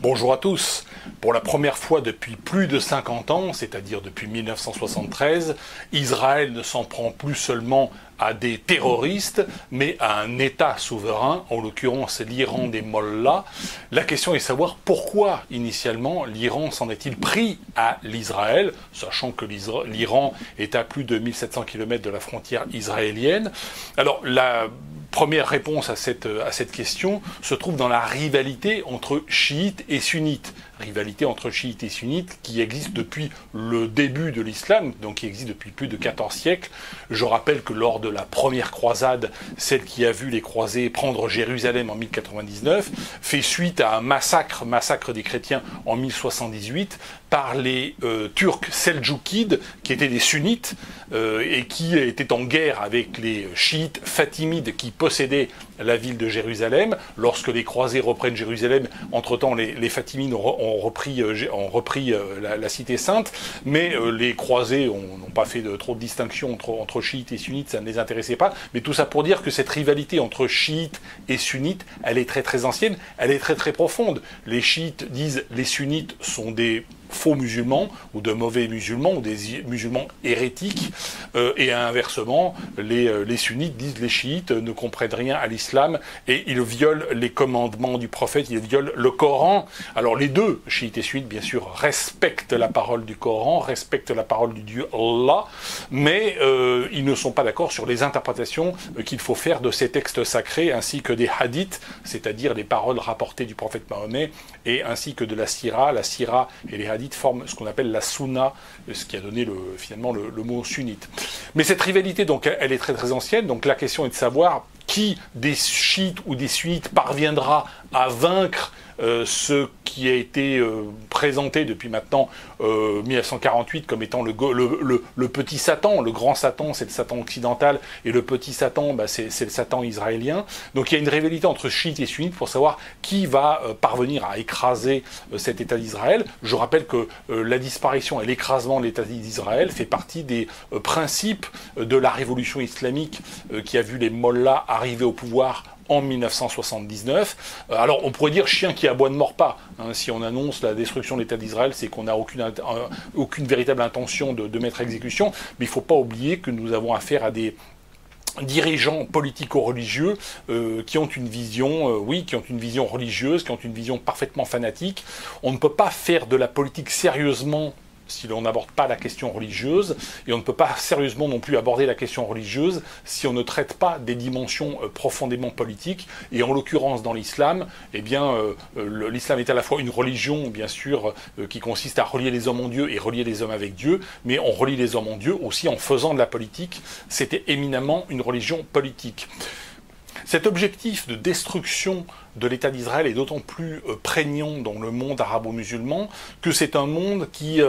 Bonjour à tous. Pour la première fois depuis plus de 50 ans, c'est-à-dire depuis 1973, Israël ne s'en prend plus seulement à des terroristes, mais à un État souverain, en l'occurrence l'Iran des Mollahs. La question est de savoir pourquoi, initialement, l'Iran s'en est-il pris à l'Israël, sachant que l'Iran est à plus de 1700 km de la frontière israélienne. Alors, la première réponse à cette question se trouve dans la rivalité entre chiites et sunnites. Rivalité entre chiites et sunnites qui existe depuis le début de l'islam, donc qui existe depuis plus de 14 siècles. Je rappelle que lors de la première croisade, celle qui a vu les croisés prendre Jérusalem en 1099, fait suite à un massacre des chrétiens en 1078 par les Turcs seldjoukides, qui étaient des sunnites et qui étaient en guerre avec les chiites fatimides qui possédaient la ville de Jérusalem. Lorsque les croisés reprennent Jérusalem, entre-temps les fatimides ont repris la cité sainte, mais les croisés n'ont pas fait trop de distinction entre chiites et sunnites, ça ne les intéressait pas. Mais tout ça pour dire que cette rivalité entre chiites et sunnites, elle est très très ancienne, elle est très très profonde. Les chiites disent les sunnites sont des faux musulmans ou de mauvais musulmans ou des musulmans hérétiques et inversement les sunnites disent les chiites ne comprennent rien à l'islam et ils violent les commandements du prophète, ils violent le Coran. Alors les deux, chiites et sunnites bien sûr, respectent la parole du Coran, respectent la parole du Dieu Allah, mais ils ne sont pas d'accord sur les interprétations qu'il faut faire de ces textes sacrés ainsi que des hadiths, c'est-à-dire les paroles rapportées du prophète Mahomet et ainsi que de la sira et les hadiths forment ce qu'on appelle la sunna, ce qui a donné finalement le mot sunnite. Mais cette rivalité, donc, elle est très très ancienne, donc la question est de savoir qui des chiites ou des sunnites parviendra à vaincre ce qui a été présenté depuis maintenant 1948 comme étant le petit Satan. Le grand Satan, c'est le Satan occidental, et le petit Satan, c'est le Satan israélien. Donc il y a une rivalité entre chiites et sunnites pour savoir qui va parvenir à écraser cet État d'Israël. Je rappelle que la disparition et l'écrasement de l'État d'Israël fait partie des principes de la révolution islamique qui a vu les mollahs arriver au pouvoir en 1979. Alors on pourrait dire chien qui aboie ne mord pas. Si on annonce la destruction de l'État d'Israël, c'est qu'on n'a aucune véritable intention de mettre à exécution. Mais il ne faut pas oublier que nous avons affaire à des dirigeants politico-religieux qui ont une vision, qui ont une vision religieuse, qui ont une vision parfaitement fanatique. On ne peut pas faire de la politique sérieusement si l'on n'aborde pas la question religieuse, et on ne peut pas sérieusement non plus aborder la question religieuse si on ne traite pas des dimensions profondément politiques, et en l'occurrence dans l'islam, l'islam est à la fois une religion, bien sûr, qui consiste à relier les hommes en Dieu et relier les hommes avec Dieu, mais on relie les hommes en Dieu aussi en faisant de la politique. C'était éminemment une religion politique. Cet objectif de destruction de l'État d'Israël est d'autant plus prégnant dans le monde arabo-musulman que c'est un monde qui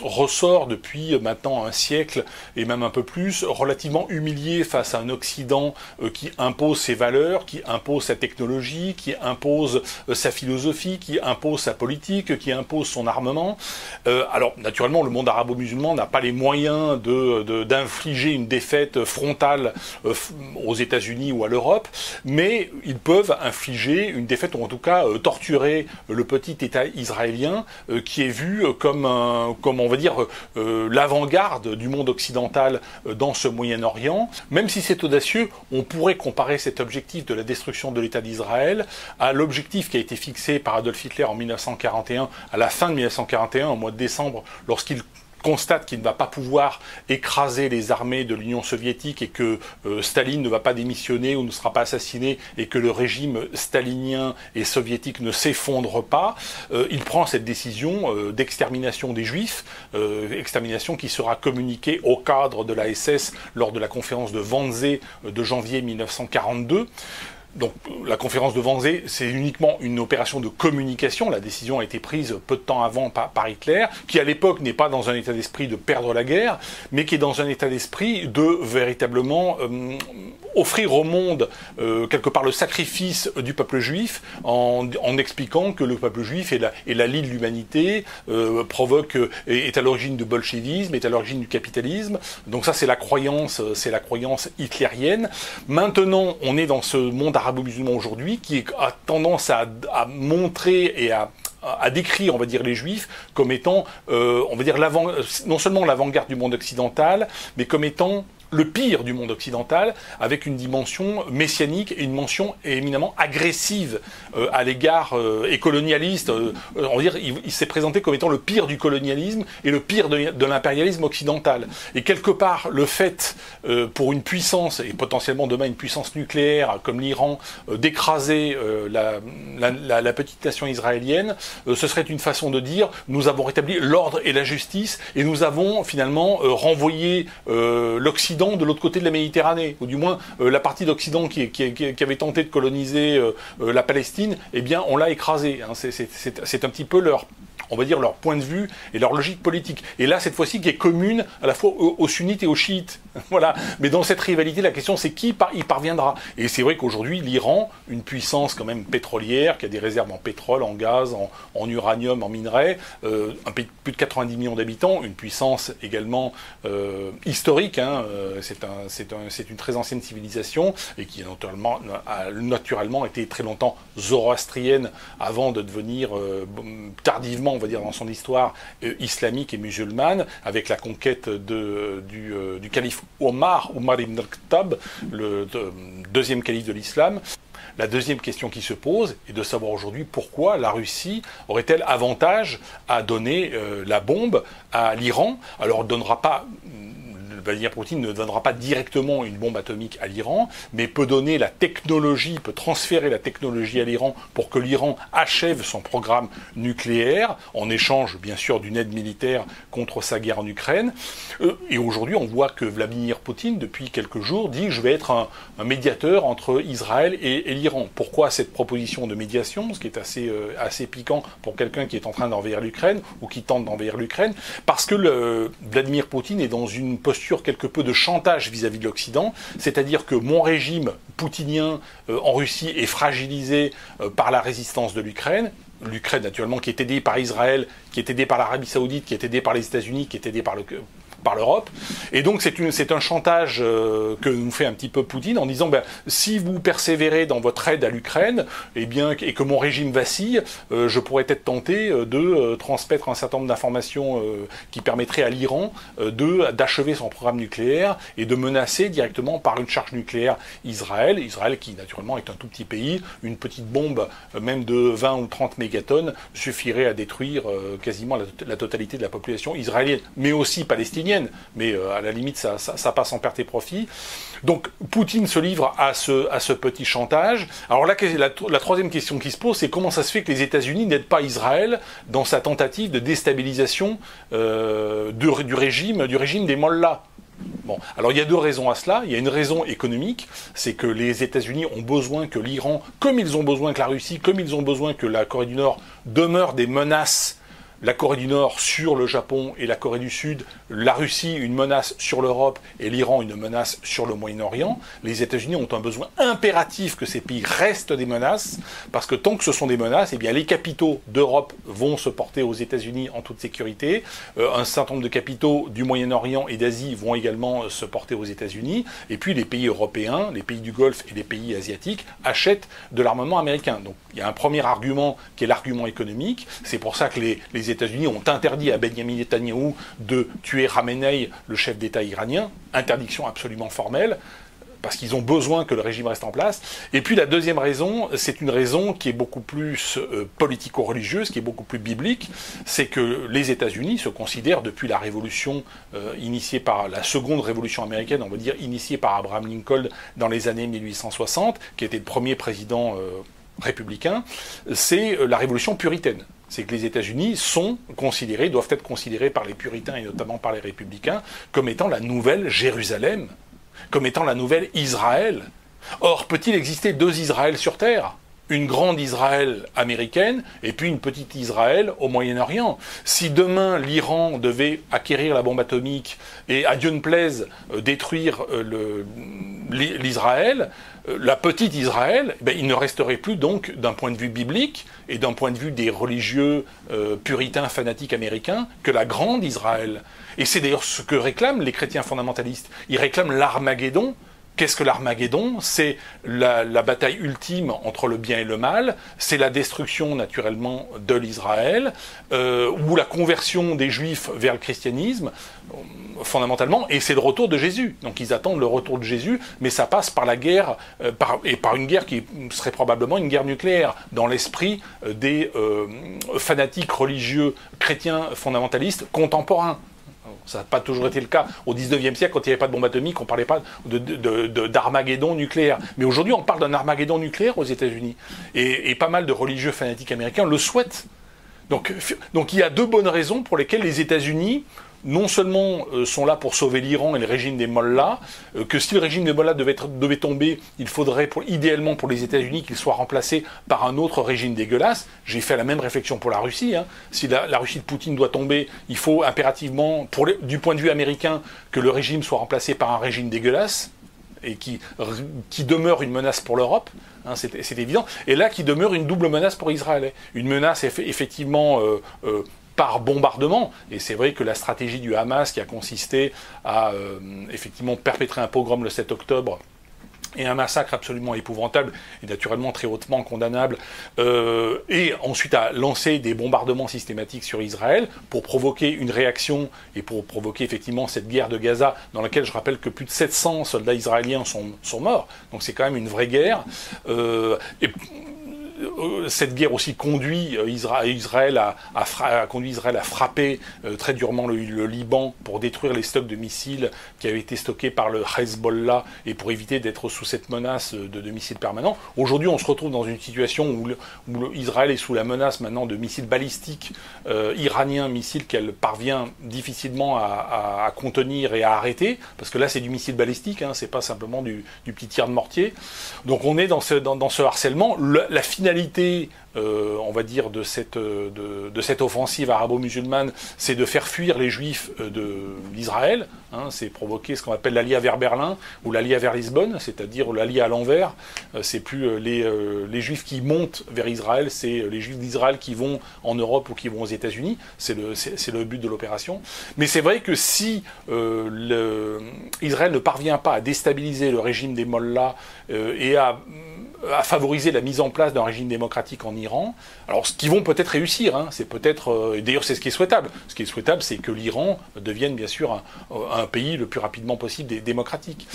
ressort depuis maintenant un siècle et même un peu plus, relativement humilié face à un Occident qui impose ses valeurs, qui impose sa technologie, qui impose sa philosophie, qui impose sa politique, qui impose son armement. Alors naturellement, le monde arabo-musulman n'a pas les moyens d'infliger une défaite frontale aux États-Unis ou à l'Europe, mais ils peuvent infliger une défaite, ou en tout cas torturer le petit État israélien qui est vu comme on va dire, l'avant-garde du monde occidental dans ce Moyen-Orient. Même si c'est audacieux, on pourrait comparer cet objectif de la destruction de l'État d'Israël à l'objectif qui a été fixé par Adolf Hitler en 1941, à la fin de 1941, au mois de décembre, lorsqu'il constate qu'il ne va pas pouvoir écraser les armées de l'Union soviétique et que Staline ne va pas démissionner ou ne sera pas assassiné et que le régime stalinien et soviétique ne s'effondre pas, il prend cette décision d'extermination des Juifs, extermination qui sera communiquée au cadre de la SS lors de la conférence de Wannsee de janvier 1942. Donc la conférence de Wannsee, c'est uniquement une opération de communication. La décision a été prise peu de temps avant par Hitler, qui à l'époque n'est pas dans un état d'esprit de perdre la guerre, mais qui est dans un état d'esprit de véritablement offrir au monde quelque part le sacrifice du peuple juif en expliquant que le peuple juif est la lie de l'humanité, est à l'origine du bolchevisme, est à l'origine du capitalisme. Donc ça c'est la croyance hitlérienne. Maintenant on est dans ce monde arabo-musulman aujourd'hui qui a tendance à montrer et à à décrire, on va dire, les Juifs comme étant, on va dire, non seulement l'avant-garde du monde occidental, mais comme étant le pire du monde occidental, avec une dimension messianique et une dimension éminemment agressive à l'égard et colonialiste. On va dire, il s'est présenté comme étant le pire du colonialisme et le pire de l'impérialisme occidental. Et quelque part, le fait pour une puissance, et potentiellement demain une puissance nucléaire comme l'Iran, d'écraser la petite nation israélienne, ce serait une façon de dire, nous avons rétabli l'ordre et la justice, et nous avons finalement renvoyé l'Occident de l'autre côté de la Méditerranée, ou du moins la partie d'Occident qui avait tenté de coloniser la Palestine, eh bien on l'a écrasé. Hein. C'est un petit peu leur, on va dire, leur point de vue et leur logique politique. Et là, cette fois-ci, qui est commune à la fois aux sunnites et aux chiites. Voilà. Mais dans cette rivalité, la question, c'est qui y parviendra. Et c'est vrai qu'aujourd'hui, l'Iran, une puissance quand même pétrolière, qui a des réserves en pétrole, en gaz, en uranium, en minerais, un pays de plus de 90 millions d'habitants, une puissance également historique. Hein, c'est une très ancienne civilisation et qui a naturellement été très longtemps zoroastrienne avant de devenir tardivement, on va dire, dans son histoire islamique et musulmane, avec la conquête du calife Omar ibn al-Khattab, le deuxième calife de l'islam. La deuxième question qui se pose est de savoir aujourd'hui pourquoi la Russie aurait-elle avantage à donner la bombe à l'Iran. Alors, on ne donnera pas... Vladimir Poutine ne donnera pas directement une bombe atomique à l'Iran, mais peut donner la technologie, peut transférer la technologie à l'Iran pour que l'Iran achève son programme nucléaire, en échange, bien sûr, d'une aide militaire contre sa guerre en Ukraine. Et aujourd'hui, on voit que Vladimir Poutine, depuis quelques jours, dit « je vais être un médiateur entre Israël et l'Iran ». Pourquoi cette proposition de médiation, ce qui est assez piquant pour quelqu'un qui est en train d'envahir l'Ukraine, ou qui tente d'envahir l'Ukraine? Parce que Vladimir Poutine est dans une posture quelque peu de chantage vis-à-vis de l'Occident, c'est-à-dire que mon régime poutinien en Russie est fragilisé par la résistance de l'Ukraine. L'Ukraine, naturellement, qui est aidée par Israël, qui est aidée par l'Arabie Saoudite, qui est aidée par les États-Unis, qui est aidée par l'Europe. Et donc c'est un chantage que nous fait un petit peu Poutine en disant si vous persévérez dans votre aide à l'Ukraine, et que mon régime vacille, je pourrais être tenté de transmettre un certain nombre d'informations qui permettraient à l'Iran d'achever son programme nucléaire et de menacer directement par une charge nucléaire Israël qui naturellement est un tout petit pays. Une petite bombe même de 20 ou 30 mégatonnes suffirait à détruire quasiment la totalité de la population israélienne, mais aussi palestinienne. Mais à la limite, ça passe en perte et profit. Donc, Poutine se livre à ce petit chantage. Alors là, la troisième question qui se pose, c'est comment ça se fait que les États-Unis n'aident pas Israël dans sa tentative de déstabilisation du régime des Mollahs. Bon, alors il y a deux raisons à cela. Il y a une raison économique, c'est que les États-Unis ont besoin que l'Iran, comme ils ont besoin que la Russie, comme ils ont besoin que la Corée du Nord demeurent des menaces. La Corée du Nord sur le Japon et la Corée du Sud, la Russie une menace sur l'Europe et l'Iran une menace sur le Moyen-Orient. Les États-Unis ont un besoin impératif que ces pays restent des menaces, parce que tant que ce sont des menaces, eh bien les capitaux d'Europe vont se porter aux États-Unis en toute sécurité. Un certain nombre de capitaux du Moyen-Orient et d'Asie vont également se porter aux États-Unis. Et puis les pays européens, les pays du Golfe et les pays asiatiques achètent de l'armement américain. Donc il y a un premier argument qui est l'argument économique. C'est pour ça que les États-Unis ont interdit à Benyamin Netanyahou de tuer Khamenei, le chef d'État iranien, interdiction absolument formelle, parce qu'ils ont besoin que le régime reste en place. Et puis la deuxième raison, c'est une raison qui est beaucoup plus politico-religieuse, qui est beaucoup plus biblique, c'est que les États-Unis se considèrent, depuis la révolution initiée par la seconde révolution américaine, on va dire initiée par Abraham Lincoln dans les années 1860, qui était le premier président républicain, c'est la révolution puritaine. C'est que les États-Unis doivent être considérés par les puritains et notamment par les républicains comme étant la nouvelle Jérusalem, comme étant la nouvelle Israël. Or, peut-il exister deux Israël sur Terre ? Une grande Israël américaine et puis une petite Israël au Moyen-Orient. Si demain l'Iran devait acquérir la bombe atomique et, à Dieu ne plaise, détruire l'Israël, la petite Israël, il ne resterait plus donc, d'un point de vue biblique et d'un point de vue des religieux puritains fanatiques américains, que la grande Israël. Et c'est d'ailleurs ce que réclament les chrétiens fondamentalistes. Ils réclament l'Armageddon Qu'est-ce que l'Armageddon? C'est la bataille ultime entre le bien et le mal, c'est la destruction naturellement de l'Israël, ou la conversion des Juifs vers le christianisme, fondamentalement, et c'est le retour de Jésus. Donc ils attendent le retour de Jésus, mais ça passe par la guerre, par une guerre qui serait probablement une guerre nucléaire, dans l'esprit des fanatiques religieux chrétiens fondamentalistes contemporains. Ça n'a pas toujours été le cas. Au XIXe siècle, quand il n'y avait pas de bombe atomique, on ne parlait pas d'Armageddon nucléaire. Mais aujourd'hui, on parle d'un Armageddon nucléaire aux États-Unis. Et pas mal de religieux fanatiques américains le souhaitent. Donc il y a deux bonnes raisons pour lesquelles les États-Unis non seulement sont là pour sauver l'Iran et le régime des Mollahs, que si le régime des Mollahs devait tomber, il faudrait idéalement pour les États-Unis qu'il soit remplacé par un autre régime dégueulasse. J'ai fait la même réflexion pour la Russie. Hein. Si la Russie de Poutine doit tomber, il faut impérativement, du point de vue américain, que le régime soit remplacé par un régime dégueulasse et qui demeure une menace pour l'Europe. Hein, c'est évident. Et là, qui demeure une double menace pour Israël. Une menace effectivement par bombardement, et c'est vrai que la stratégie du Hamas qui a consisté à effectivement perpétrer un pogrom le 7 octobre et un massacre absolument épouvantable et naturellement très hautement condamnable, et ensuite à lancer des bombardements systématiques sur Israël pour provoquer une réaction et pour provoquer effectivement cette guerre de Gaza dans laquelle je rappelle que plus de 700 soldats israéliens sont morts, donc c'est quand même une vraie guerre. Cette guerre aussi conduit Israël à frapper très durement le Liban pour détruire les stocks de missiles qui avaient été stockés par le Hezbollah et pour éviter d'être sous cette menace de missiles permanents. Aujourd'hui, on se retrouve dans une situation où Israël est sous la menace maintenant de missiles balistiques iraniens, missiles qu'elle parvient difficilement à contenir et à arrêter, parce que là c'est du missile balistique, hein, c'est pas simplement du petit tir de mortier. Donc on est dans ce harcèlement. La finalité, on va dire, de cette offensive arabo-musulmane, c'est de faire fuir les juifs d'Israël. Hein, c'est provoquer ce qu'on appelle l'Alia vers Berlin ou l'Alia vers Lisbonne, c'est-à-dire l'Alia à l'envers. C'est plus les juifs qui montent vers Israël, c'est les juifs d'Israël qui vont en Europe ou qui vont aux États-Unis. C'est le but de l'opération. Mais c'est vrai que si Israël ne parvient pas à déstabiliser le régime des Mollahs et à favoriser la mise en place d'un régime démocratique en Iran. Alors, ce qu'ils vont peut-être réussir, hein, c'est peut-être, d'ailleurs c'est ce qui est souhaitable. Ce qui est souhaitable, c'est que l'Iran devienne bien sûr un pays le plus rapidement possible démocratique.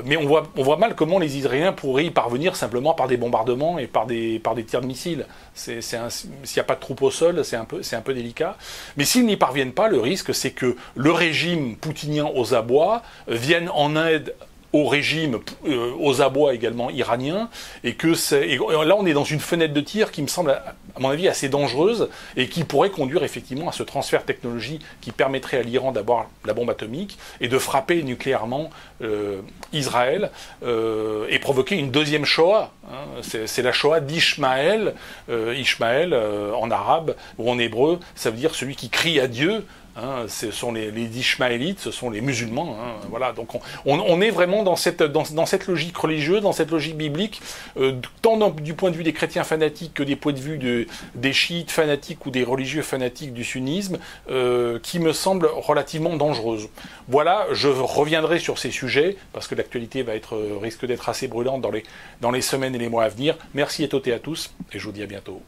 Mais on voit mal comment les Israéliens pourraient y parvenir simplement par des bombardements et par des tirs de missiles. S'il n'y a pas de troupes au sol, c'est un peu délicat. Mais s'ils n'y parviennent pas, le risque, c'est que le régime poutinien aux abois vienne en aide au régime, aux abois également iraniens, et là on est dans une fenêtre de tir qui me semble, à mon avis, assez dangereuse, et qui pourrait conduire effectivement à ce transfert de technologie qui permettrait à l'Iran d'avoir la bombe atomique, et de frapper nucléairement Israël, et provoquer une deuxième Shoah. Hein. C'est la Shoah d'Ishmaël, Ishmaël en arabe, ou en hébreu, ça veut dire celui qui crie à Dieu. Hein, ce sont les Ishmaélites, ce sont les musulmans. Hein, voilà. Donc on est vraiment dans cette logique religieuse, dans cette logique biblique, tant du point de vue des chrétiens fanatiques que des points de vue des chiites fanatiques ou des religieux fanatiques du sunnisme, qui me semble relativement dangereuse. Voilà, je reviendrai sur ces sujets, parce que l'actualité risque d'être assez brûlante dans les semaines et les mois à venir. Merci à toutes et à tous, et je vous dis à bientôt.